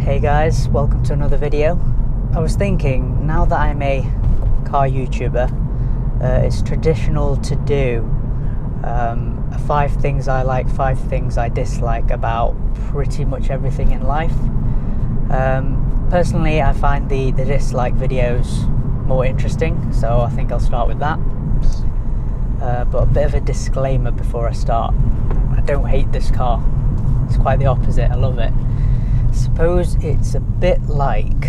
Hey guys, welcome to another video. I was thinking, now that I'm a car YouTuber, it's traditional to do 5 things I like, 5 things I dislike about pretty much everything in life. Personally, I find the dislike videos more interesting, so I think I'll start with that. But a bit of a disclaimer before I start. I don't hate this car. It's quite the opposite, I love it. Suppose it's a bit like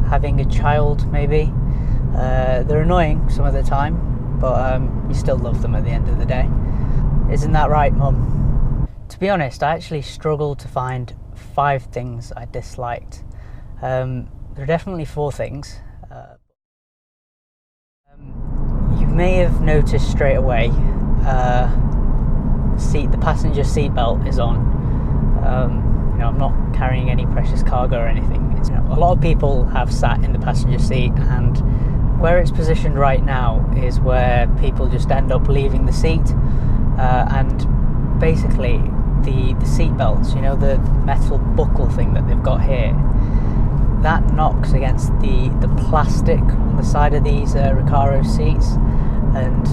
having a child, maybe. They're annoying some of the time, but you still love them at the end of the day. Isn't that right, Mum? To be honest, I actually struggled to find 5 things I disliked. There are definitely 4 things. You may have noticed straight away, the passenger seat belt is on. I'm not carrying any precious cargo or anything. A lot of people have sat in the passenger seat, and where it's positioned right now is where people just end up leaving the seat, and basically the seat belts, the metal buckle thing that they've got here, that knocks against the plastic on the side of these Recaro seats, and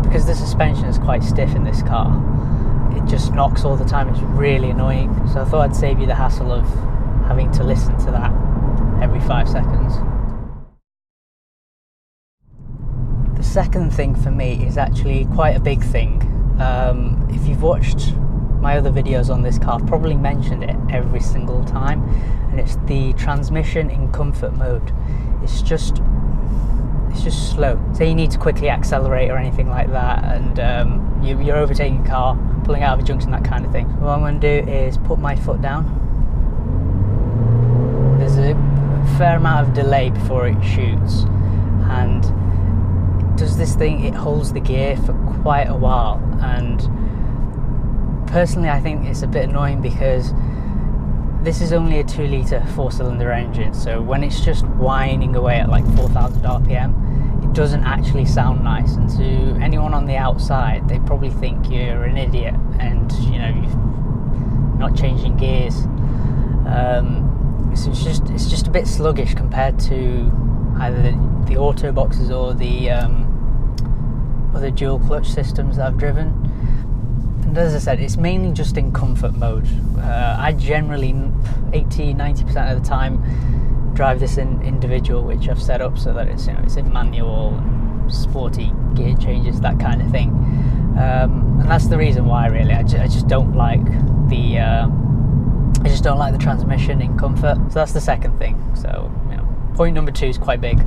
because the suspension is quite stiff in this car, it just knocks all the time. It's really annoying. So I thought I'd save you the hassle of having to listen to that every 5 seconds. The second thing for me is actually quite a big thing. If you've watched my other videos on this car, I've probably mentioned it every single time, and it's the transmission in comfort mode. It's just slow. Say you need to quickly accelerate or anything like that, and you're overtaking a car, pulling out of a junction, that kind of thing. What I'm going to do is put my foot down. There's a fair amount of delay before it shoots, and it does this thing, it holds the gear for quite a while, and personally I think it's a bit annoying because this is only a 2-litre 4-cylinder engine, so when it's just whining away at like 4,000 RPM, it doesn't actually sound nice, and to anyone on the outside, they probably think you're an idiot and you're not changing gears. So it's just a bit sluggish compared to either the auto boxes or the other dual clutch systems that I've driven. And as I said, it's mainly just in comfort mode. I generally 80-90% of the time drive this in individual, which I've set up so that it's in manual, sporty gear changes, that kind of thing. And that's the reason why, really. I just don't like the transmission in comfort. So that's the second thing. So point number 2 is quite big.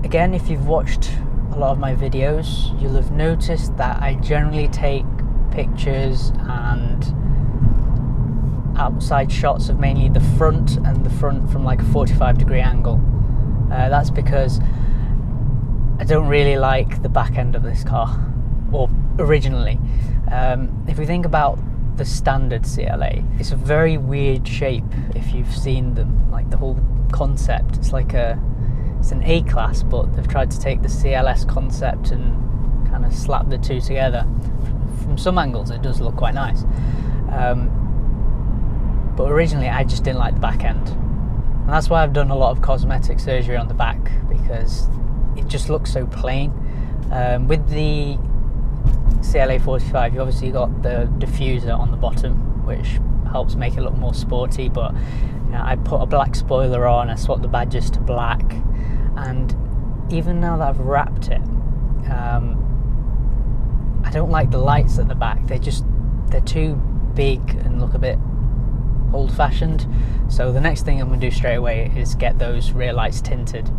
Again, if you've watched a lot of my videos, you'll have noticed that I generally take pictures and outside shots of mainly the front from like a 45-degree angle. That's because I don't really like the back end of this car, or originally. If we think about the standard CLA, it's a very weird shape if you've seen them, like the whole concept. It's an A-class, but they've tried to take the CLS concept and kind of slap the two together. From some angles it does look quite nice, but originally I just didn't like the back end, and that's why I've done a lot of cosmetic surgery on the back, because it just looks so plain. With the CLA 45, you obviously got the diffuser on the bottom, which helps make it look more sporty, but I put a black spoiler on, I swapped the badges to black, and even now that I've wrapped it, I don't like the lights at the back. They're too big and look a bit old-fashioned. So the next thing I'm going to do straight away is get those rear lights tinted.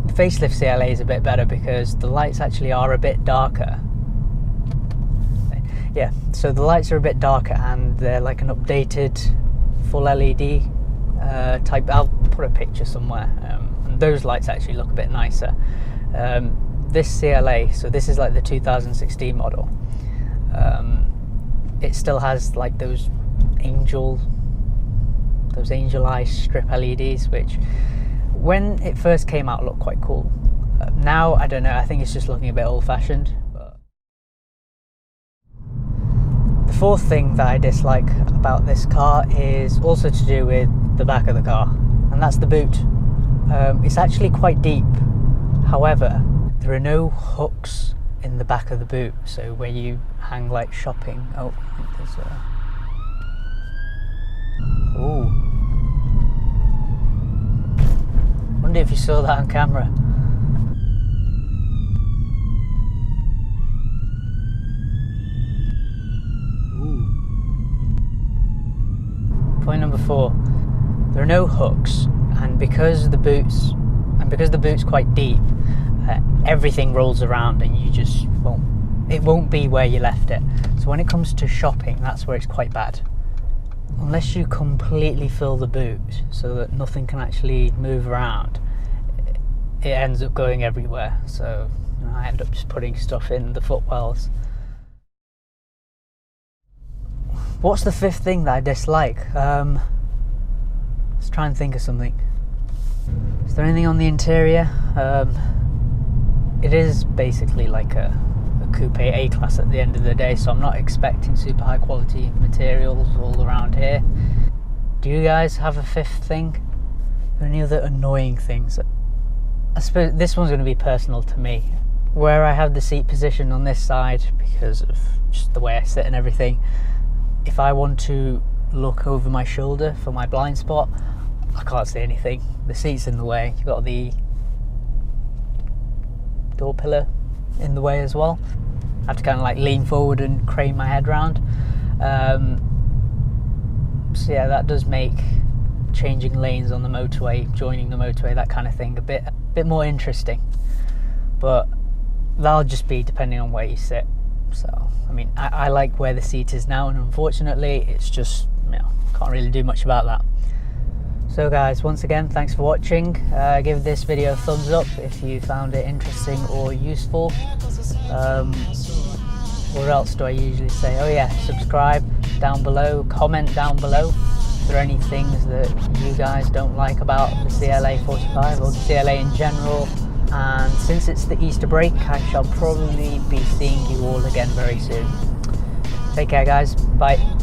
The facelift CLA is a bit better because the lights actually are a bit darker. Yeah, so the lights are a bit darker, and they're like an updated full LED type. I'll put a picture somewhere. And those lights actually look a bit nicer. This CLA, so this is like the 2016 model, it still has like those angel eye strip LEDs, which when it first came out looked quite cool. Now I don't know, I think it's just looking a bit old-fashioned. But The fourth thing that I dislike about this car is also to do with the back of the car, and that's the boot. It's actually quite deep. However, there are no hooks in the back of the boot, so where you hang like shopping. Oh, there's a... Ooh. Wonder if you saw that on camera. Ooh. Point number 4. There are no hooks, and because the boot's quite deep, everything rolls around and you just won't be where you left it. So when it comes to shopping, that's where it's quite bad. Unless you completely fill the boot so that nothing can actually move around, it ends up going everywhere. So I end up just putting stuff in the footwells. What's the fifth thing that I dislike? Let's try and think of something. Is there anything on the interior? It is basically like a coupe A-class at the end of the day, so I'm not expecting super high quality materials all around here. Do you guys have a fifth thing? Are there any other annoying things? I suppose this one's going to be personal to me. Where I have the seat position on this side, because of just the way I sit and everything, if I want to look over my shoulder for my blind spot, I can't see anything. The seat's in the way. You've got the door pillar in the way as well. I have to kind of like lean forward and crane my head round. So yeah, that does make changing lanes on the motorway, joining the motorway, that kind of thing, a bit more interesting. But that'll just be depending on where you sit. So I mean, I like where the seat is now, and unfortunately it's just, can't really do much about that. So guys, once again, thanks for watching. Give this video a thumbs up if you found it interesting or useful. What else do I usually say? Oh yeah, subscribe down below, comment down below. Is there any things that you guys don't like about the CLA 45 or the CLA in general? And since it's the Easter break, I shall probably be seeing you all again very soon. Take care guys, bye.